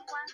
Voilà.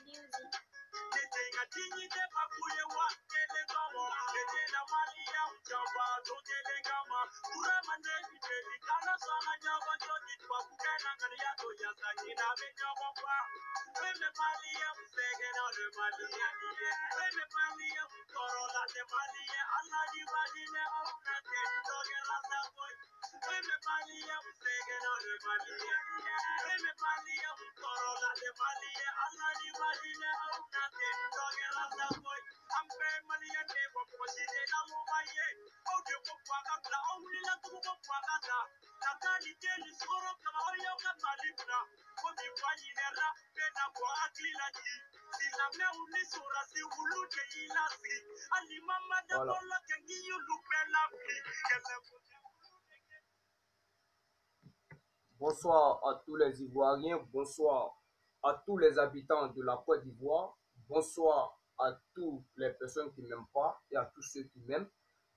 Bonsoir à tous les Ivoiriens, bonsoir à tous les habitants de la Côte d'Ivoire, bonsoir à toutes les personnes qui ne m'aiment pas et à tous ceux qui m'aiment.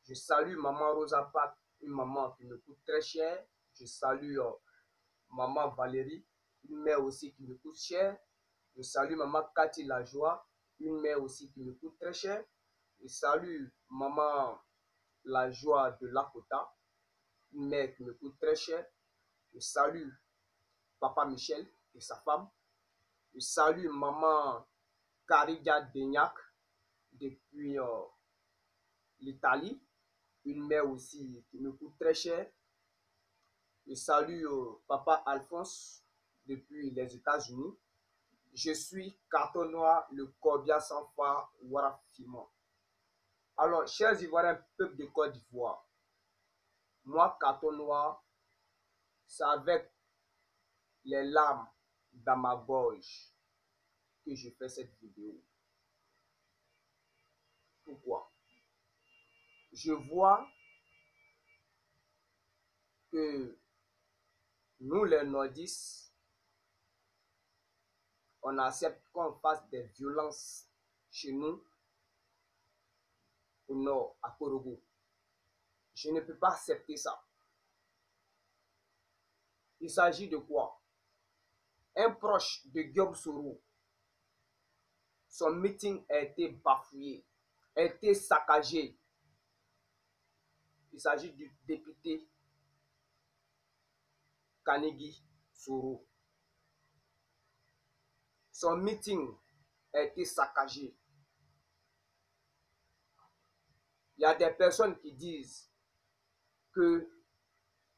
Je salue Maman Rosa Pat, une maman qui me coûte très cher. Je salue Maman Valérie, une mère aussi qui me coûte cher. Je salue Maman Cathy Lajoie, une mère aussi qui me coûte très cher. Je salue Maman Lajoie de Lakota, une mère qui me coûte très cher. Je salue Papa Michel et sa femme. Je salue Maman Caridia Deignac depuis l'Italie, une mère aussi qui me coûte très cher. Je salue Papa Alphonse depuis les États-Unis. Je suis Carton Noir, le Corbia sans phare, Warafimon. Alors, chers Ivoiriens, peuple de Côte d'Ivoire, moi, Carton Noir, c'est avec les larmes dans ma gorge que je fais cette vidéo. Pourquoi? Je vois que nous, les nordistes, on accepte qu'on fasse des violences chez nous au nord, à Korogo. Je ne peux pas accepter ça. Il s'agit de quoi? Un proche de Guillaume Soro, son meeting a été bafouillé, a été saccagé. Il s'agit du député Kanigi Soro. Son meeting a été saccagé. Il y a des personnes qui disent que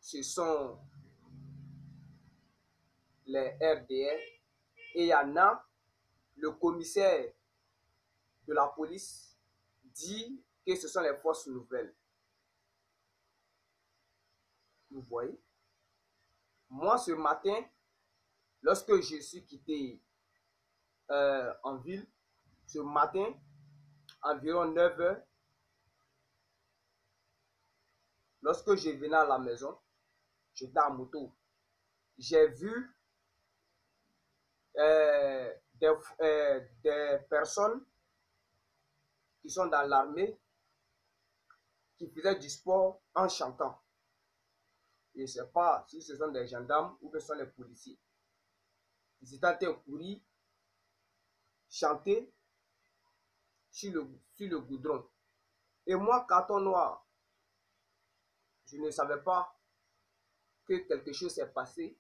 ce sont les RDR et il y en a, le commissaire de la police dit que ce sont les forces nouvelles. Vous voyez? Moi, ce matin, lorsque je suis quitté en ville, ce matin, environ 9 h, lorsque je venais à la maison, j'étais en moto. J'ai vu des personnes qui sont dans l'armée qui faisaient du sport en chantant. Je ne sais pas si ce sont des gendarmes ou que ce sont les policiers. Ils étaient en train de courir, chanter sur le goudron. Et moi, Carton Noir, je ne savais pas que quelque chose s'est passé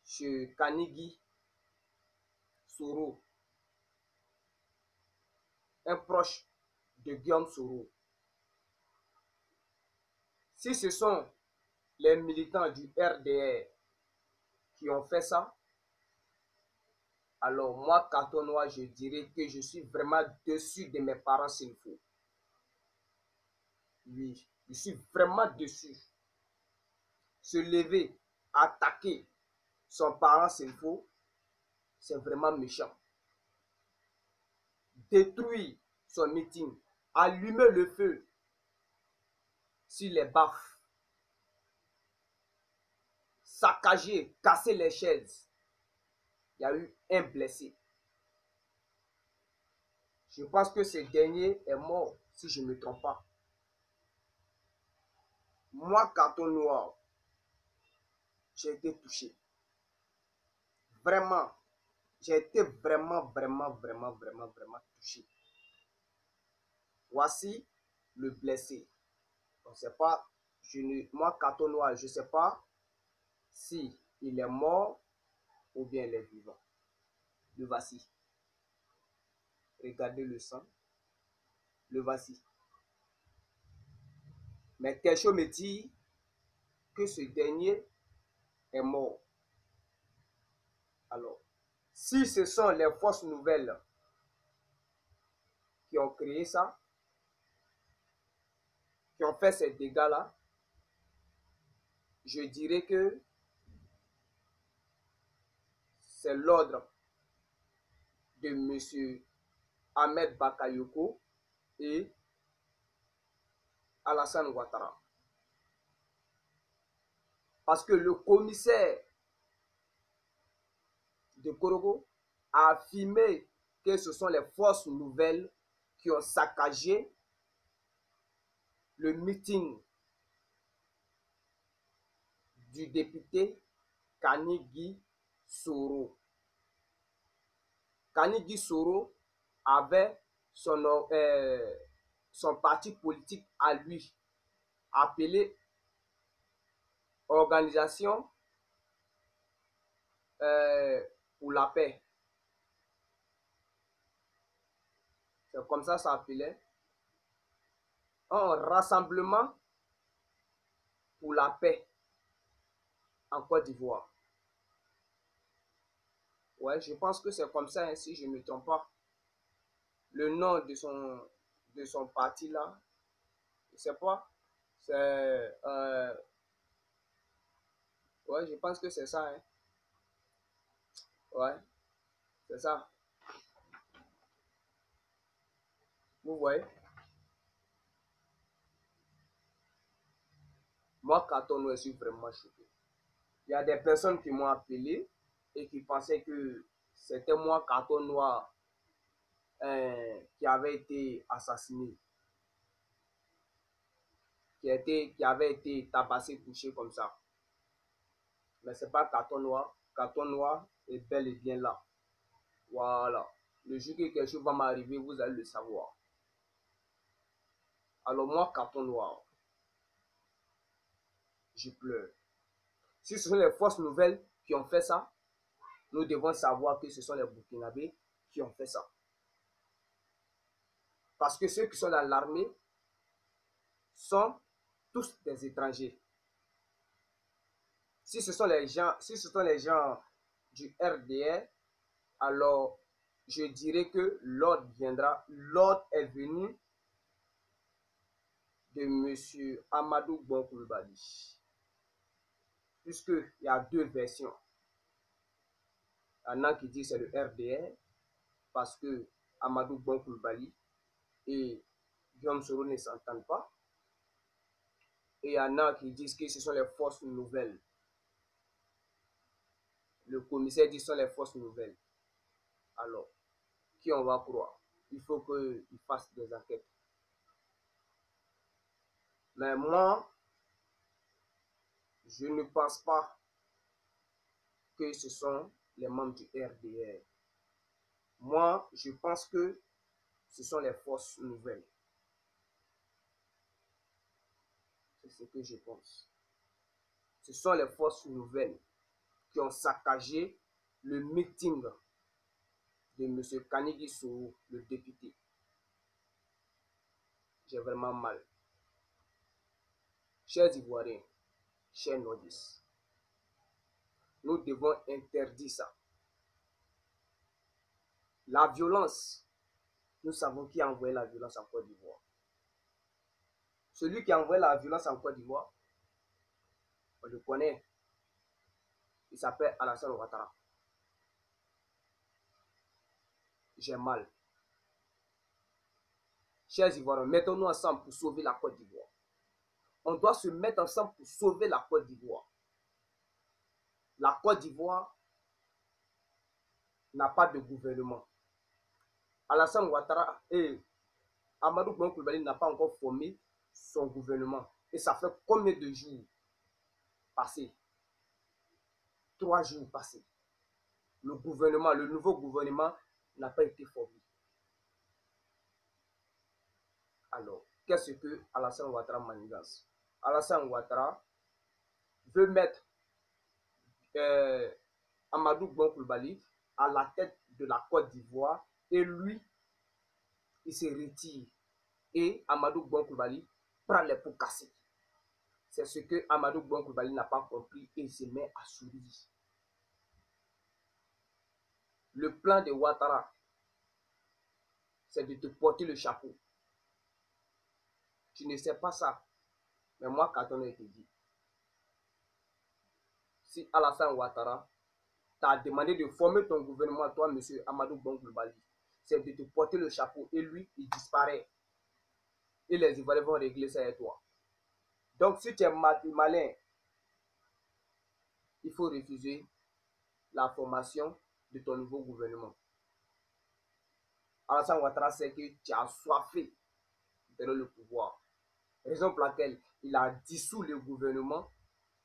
chez Kanigi Soro, un proche de Guillaume Soro. Si ce sont les militants du RDR qui ont fait ça, alors moi, Carton Noir, je dirais que je suis vraiment déçu de mes parents s'il faut. Oui, je suis vraiment déçu. Se lever, attaquer son parent s'il faut, c'est vraiment méchant. Détruire son meeting, allumer le feu sur les baffes, saccager, casser les chaises. Il y a eu un blessé. Je pense que ce dernier est mort, si je ne me trompe pas. Moi, Carton Noir, j'ai été touché. Vraiment, j'ai été vraiment touché. Voici le blessé. On ne sait pas, moi, carton noir, je ne sais pas si il est mort ou bien il est vivant. Le voici. Regardez le sang. Le voici. Mais quelque chose me dit que ce dernier est mort. Alors, si ce sont les fausses nouvelles qui ont créé ça, qui ont fait ces dégâts-là, je dirais que c'est l'ordre de M. Ahmed Bakayoko et Alassane Ouattara. Parce que le commissaire de Korogo a affirmé que ce sont les fausses nouvelles qui ont saccagé le meeting du député Kanigui Soro. Kanigui Soro avait son parti politique à lui, appelé Organisation pour la paix. C'est comme ça s'appelait. Un rassemblement pour la paix en Côte d'Ivoire. Ouais, je pense que c'est comme ça, hein, si je ne me trompe pas. Le nom de son parti là, je ne sais pas. C'est ouais, je pense que c'est ça, hein. Ouais, c'est ça. Vous voyez? Moi, Carton, je suis vraiment choqué. Il y a des personnes qui m'ont appelé et qui pensaient que c'était moi, Carton Noir, qui avait été assassiné, qui avait été tabassé, couché comme ça. Mais ce n'est pas Carton Noir. Carton Noir est bel et bien là. Voilà. Le jour que quelque chose va m'arriver, vous allez le savoir. Alors moi, Carton Noir, je pleure. Si ce sont les fausses nouvelles qui ont fait ça, nous devons savoir que ce sont les Burkinabés qui ont fait ça. Parce que ceux qui sont dans l'armée sont tous des étrangers. Si ce sont les gens du RDR, alors je dirais que l'ordre viendra. L'ordre est venu de M. Amadou Bon Coulibaly. Puisqu'il y a deux versions. Il y en a qui disent que c'est le RDR parce que Amadou Bon Coulibaly et Guillaume Soro ne s'entendent pas. Et il y en a qui disent que ce sont les fausses nouvelles. Le commissaire dit que ce sont les fausses nouvelles. Alors, qui on va croire? Il faut qu'il fasse des enquêtes. Mais moi, je ne pense pas que ce sont les membres du RDR. Moi, je pense que ce sont les fausses nouvelles. C'est ce que je pense. Ce sont les fausses nouvelles qui ont saccagé le meeting de M. Kanigui Soro, le député. J'ai vraiment mal. Chers Ivoiriens, chers nordistes, nous devons interdire ça. La violence, nous savons qui a envoyé la violence en Côte d'Ivoire. Celui qui a envoyé la violence en Côte d'Ivoire, on le connaît. Il s'appelle Alassane Ouattara. J'ai mal. Chers Ivoiriens, mettons-nous ensemble pour sauver la Côte d'Ivoire. On doit se mettre ensemble pour sauver la Côte d'Ivoire. La Côte d'Ivoire n'a pas de gouvernement. Alassane Ouattara et Amadou Bon Coulibaly n'a pas encore formé son gouvernement. Et ça fait combien de jours passés? 3 jours passés. le gouvernement, le nouveau gouvernement n'a pas été formé. Alors, qu'est-ce que Alassane Ouattara manigance? Alassane Ouattara veut mettre Amadou Bon Coulibaly à la tête de la Côte d'Ivoire et lui, il se retire. Et Amadou Bon Coulibaly prend les pots cassés. C'est ce que Amadou Bon Coulibaly n'a pas compris et il se met à sourire. Le plan de Ouattara, c'est de te porter le chapeau. Tu ne sais pas ça. Mais moi, Katono, je te dis. Si Alassane Ouattara t'a demandé de former ton gouvernement, toi, monsieur Amadou Bon Coulibaly, c'est de te porter le chapeau et lui, il disparaît. Et les Ivoiriens vont régler ça avec toi. Donc, si tu es malin, il faut refuser la formation de ton nouveau gouvernement. Alassane Ouattara sait que tu as soifé de le pouvoir. Raison pour laquelle il a dissous le gouvernement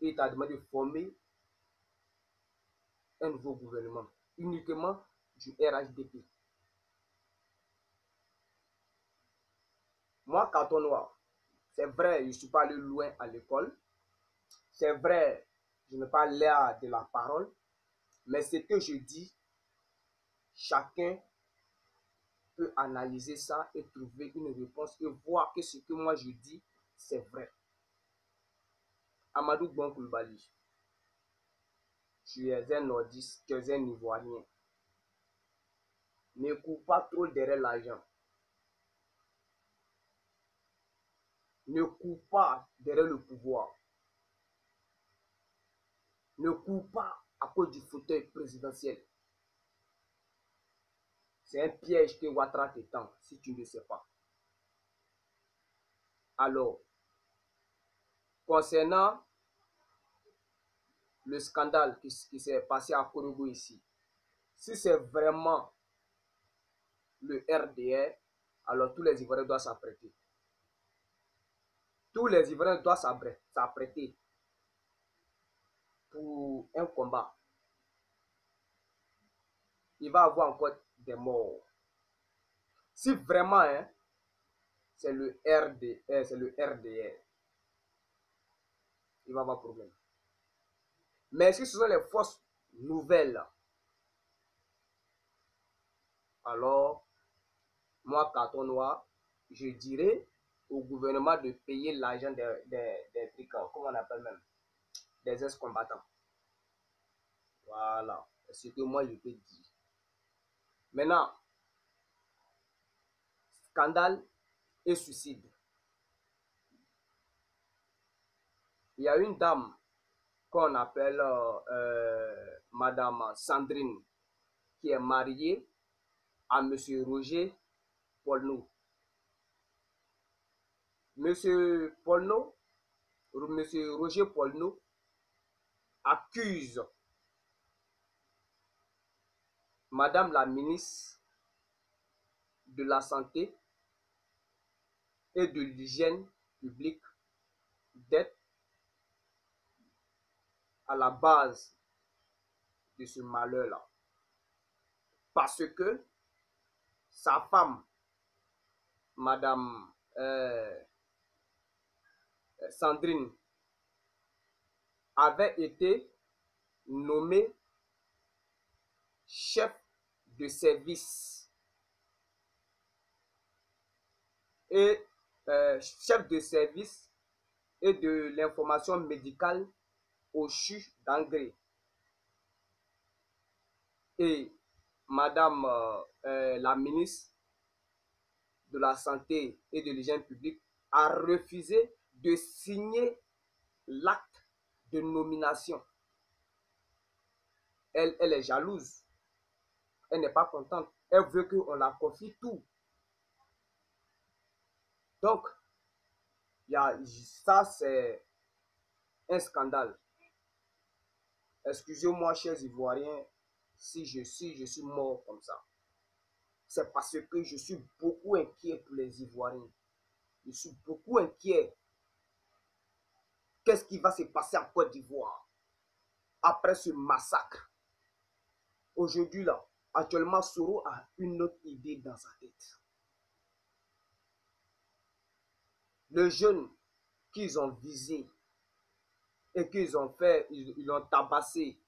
et t'a demandé de former un nouveau gouvernement, uniquement du RHDP. Moi, Carton Noir, c'est vrai, je ne suis pas allé loin à l'école. C'est vrai, je n'ai pas l'air de la parole. Mais ce que je dis, chacun peut analyser ça et trouver une réponse et voir que ce que moi je dis, c'est vrai. Amadou Bon Coulibaly, tu es un nordiste, tu es un Ivoirien. Ne cours pas trop derrière l'argent. Ne cours pas derrière le pouvoir. Ne cours pas à cause du fauteuil présidentiel. C'est un piège que Ouattara te tend si tu ne le sais pas. Alors, concernant le scandale qui s'est passé à Korogo ici, si c'est vraiment le RDR, alors tous les Ivoiriens doivent s'apprêter. Tous les Ivoiriens doivent s'apprêter pour un combat. Il va y avoir encore des morts. Si vraiment c'est le RDR, il va y avoir problème. Mais si ce sont les forces nouvelles, alors moi, Carton Noir, je dirais au gouvernement de payer l'argent des brigands, comment on appelle même, des ex-combattants. Voilà, c'est ce que moi je peux dire. Maintenant, scandale et suicide. Il y a une dame qu'on appelle Madame Sandrine qui est mariée à Monsieur Roger Polno. Monsieur Roger Polno accuse Madame la ministre de la Santé et de l'Hygiène publique d'être à la base de ce malheur-là. Parce que sa femme, Madame Sandrine, avait été nommée chef de service et chef de service et de l'information médicale au CHU d'Angré. Et Madame la ministre de la Santé et de l'Hygiène publique a refusé de signer l'acte de nomination. Elle est jalouse. Elle n'est pas contente. Elle veut qu'on la confie tout. Donc, ça, c'est un scandale. Excusez-moi, chers Ivoiriens, si je suis mort comme ça. C'est parce que je suis beaucoup inquiet pour les Ivoiriens. Je suis beaucoup inquiet. Qu'est-ce qui va se passer en Côte d'Ivoire après ce massacre Aujourd'hui, là, actuellement, Soro a une autre idée dans sa tête. Le jeune qu'ils ont visé et qu'ils ont fait, ils l'ont tabassé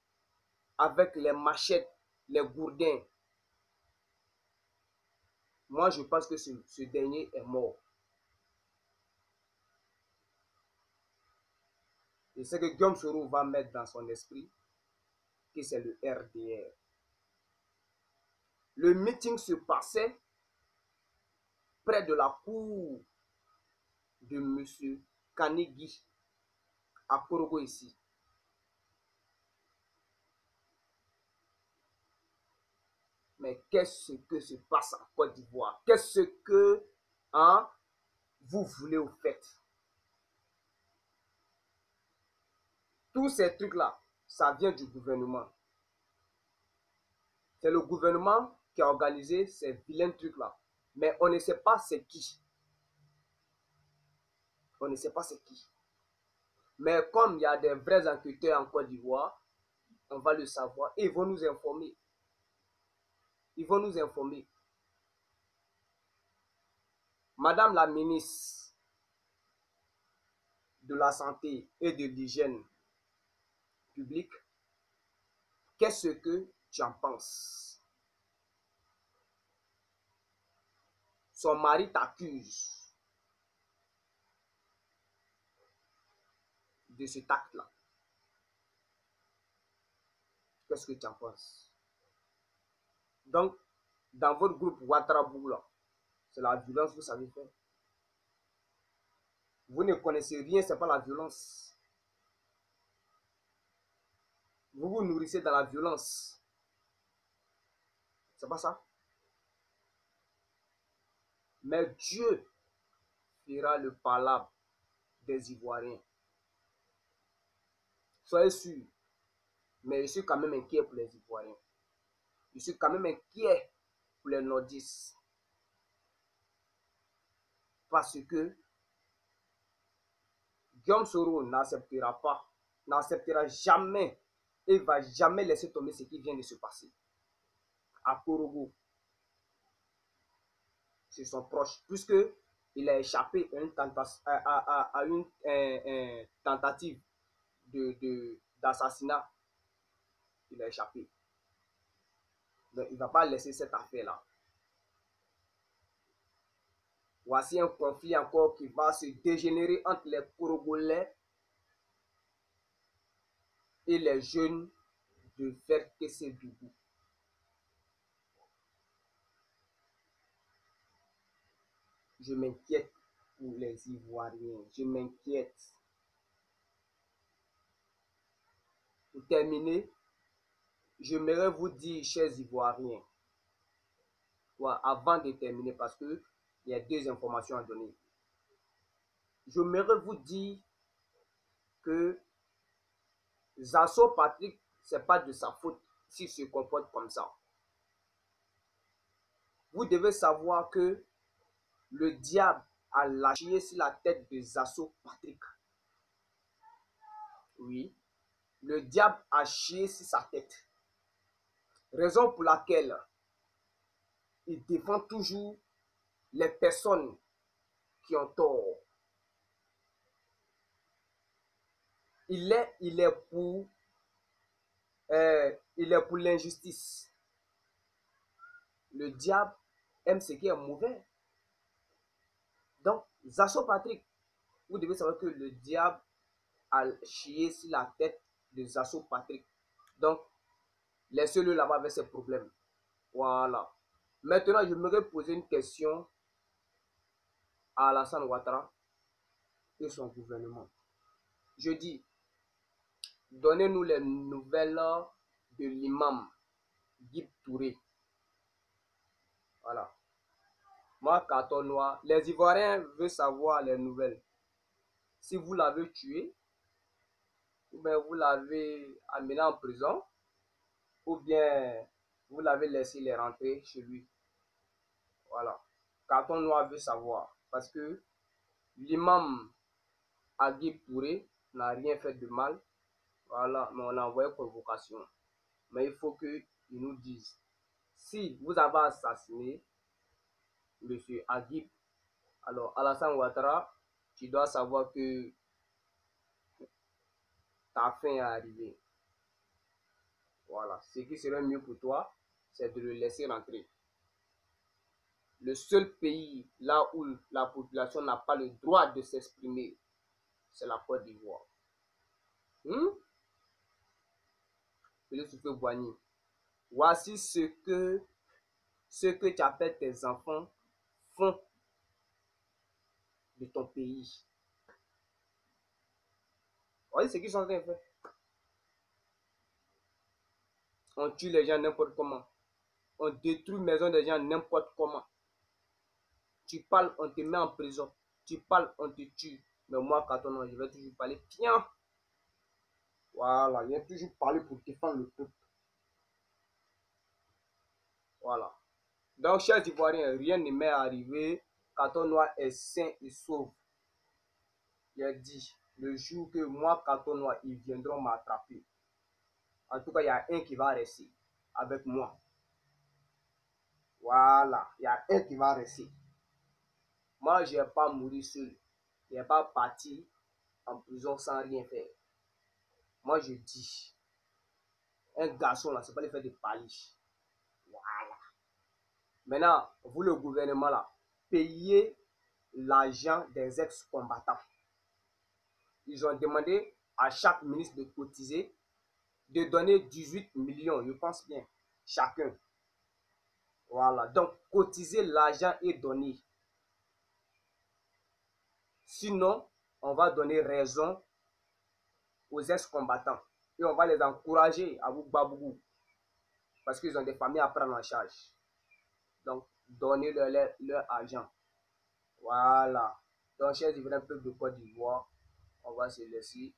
avec les machettes, les gourdins. Moi, je pense que ce dernier est mort. Et c'est que Guillaume Soro va mettre dans son esprit que c'est le RDR. Le meeting se passait près de la cour de M. Kanegi à Korogo ici. Mais qu'est-ce que se passe en Côte d'Ivoire? Qu'est-ce que hein, vous voulez au fait? Tous ces trucs-là, ça vient du gouvernement. C'est le gouvernement qui a organisé ces vilains trucs-là. Mais on ne sait pas c'est qui. On ne sait pas c'est qui. Mais comme il y a des vrais enquêteurs en Côte d'Ivoire, on va le savoir et ils vont nous informer. Ils vont nous informer. Madame la ministre de la Santé et de l'Hygiène publique, qu'est-ce que tu en penses? Son mari t'accuse de cet acte-là. Qu'est-ce que tu en penses? Donc, dans votre groupe Ouattara-Bou, là, c'est la violence que vous savez faire. Vous ne connaissez rien, c'est pas la violence. Vous vous nourrissez dans la violence. C'est pas ça. Mais Dieu fera le palabre des Ivoiriens. Soyez sûrs. Mais je suis quand même inquiet pour les Ivoiriens. Je suis quand même inquiet pour les nordistes. Parce que Guillaume Soro n'acceptera pas, n'acceptera jamais et ne va jamais laisser tomber ce qui vient de se passer à Korogo. C'est son proche, puisque il a échappé à une tentative d'assassinat. Il a échappé. Donc, il ne va pas laisser cette affaire-là. Voici un conflit encore qui va se dégénérer entre les Korogolais et les jeunes de Ferkessé-Dougou. Je m'inquiète pour les Ivoiriens. Je m'inquiète. Pour terminer, j'aimerais vous dire, chers Ivoiriens, avant de terminer, parce qu'il y a deux informations à donner. J'aimerais vous dire que Zasso Patrick, ce n'est pas de sa faute s'il se comporte comme ça. Vous devez savoir que le diable a lâché sur la tête de Zasso Patrick. Oui, le diable a chié sur sa tête. Raison pour laquelle il défend toujours les personnes qui ont tort. Il est pour l'injustice. Le diable aime ce qui est mauvais. Donc, Zasso Patrick, vous devez savoir que le diable a chié sur la tête de Zasso Patrick. Donc, laissez-le là-bas avec ses problèmes. Voilà. Maintenant, je voudrais poser une question à Alassane Ouattara et son gouvernement. Je dis, donnez-nous les nouvelles de l'imam Guy Touré. Voilà. Moi, carton noir. Les Ivoiriens veulent savoir les nouvelles. Si vous l'avez tué, ou bien vous l'avez amené en prison, ou bien vous l'avez laissé les rentrer chez lui. Voilà. Carton noir veut savoir. Parce que l'imam Agib Touré n'a rien fait de mal. Voilà. Mais on a envoyé convocation. Mais il faut que ils nous disent, si vous avez assassiné M. Agib, alors Alassane Ouattara, tu dois savoir que ta fin est arrivée. Voilà, ce qui serait mieux pour toi, c'est de le laisser rentrer. Le seul pays là où la population n'a pas le droit de s'exprimer, c'est la Côte d'Ivoire. Voici ce que tu appelles tes enfants font de ton pays. Voyez ce qu'ils sont en train de faire. On tue les gens n'importe comment. On détruit les maisons des gens n'importe comment. Tu parles, on te met en prison. Tu parles, on te tue. Mais moi, Katono, je vais toujours parler. Tiens. Voilà, je vais toujours parler pour défendre le peuple. Voilà. Donc, chers Ivoiriens, rien ne m'est arrivé. Katono est sain et sauf. J'ai dit, le jour que moi, Katono, ils viendront m'attraper. En tout cas, il y a un qui va rester avec moi. Voilà, il y a un qui va rester. Moi, je ne vais pas mourir seul. Je ne vais pas partir en prison sans rien faire. Moi, je dis, un garçon là, c'est pas le fait de parler. Voilà. Maintenant, vous, le gouvernement là, payez l'argent des ex-combattants. Ils ont demandé à chaque ministre de cotiser, de donner 18 millions, je pense bien, chacun. Voilà, donc cotiser l'argent et donner. Sinon, on va donner raison aux ex-combattants et on va les encourager à vous babou parce qu'ils ont des familles à prendre en charge. Donc, donnez-leur leur argent. Voilà. Donc, chers Ivoiriens, peuple de Côte d'Ivoire, on va se laisser.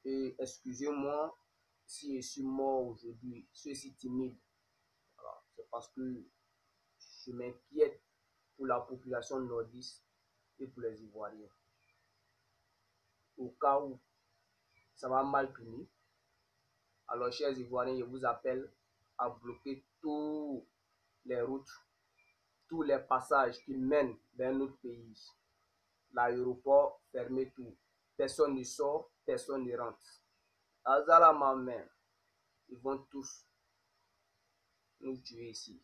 Et excusez-moi si je suis mort aujourd'hui, je suis si timide. Voilà. C'est parce que je m'inquiète pour la population nordiste et pour les Ivoiriens. Au cas où ça va mal finir. Alors, chers Ivoiriens, je vous appelle à bloquer toutes les routes, tous les passages qui mènent vers notre pays. L'aéroport, fermez tout. Personne ne sort, personne ne rentre. Azala ma main, ils vont tous nous tuer ici.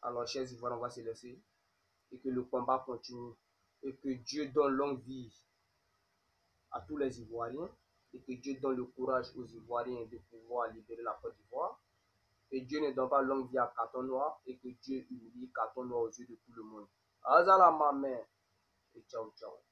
Alors, chers Ivoiriens, on va se laisser et que le combat continue et que Dieu donne longue vie à tous les Ivoiriens et que Dieu donne le courage aux Ivoiriens de pouvoir libérer la Côte d'Ivoire. Que Dieu ne donne pas longue vie à Carton Noir et que Dieu humilie Carton Noir aux yeux de tout le monde. Azala ma main et ciao ciao.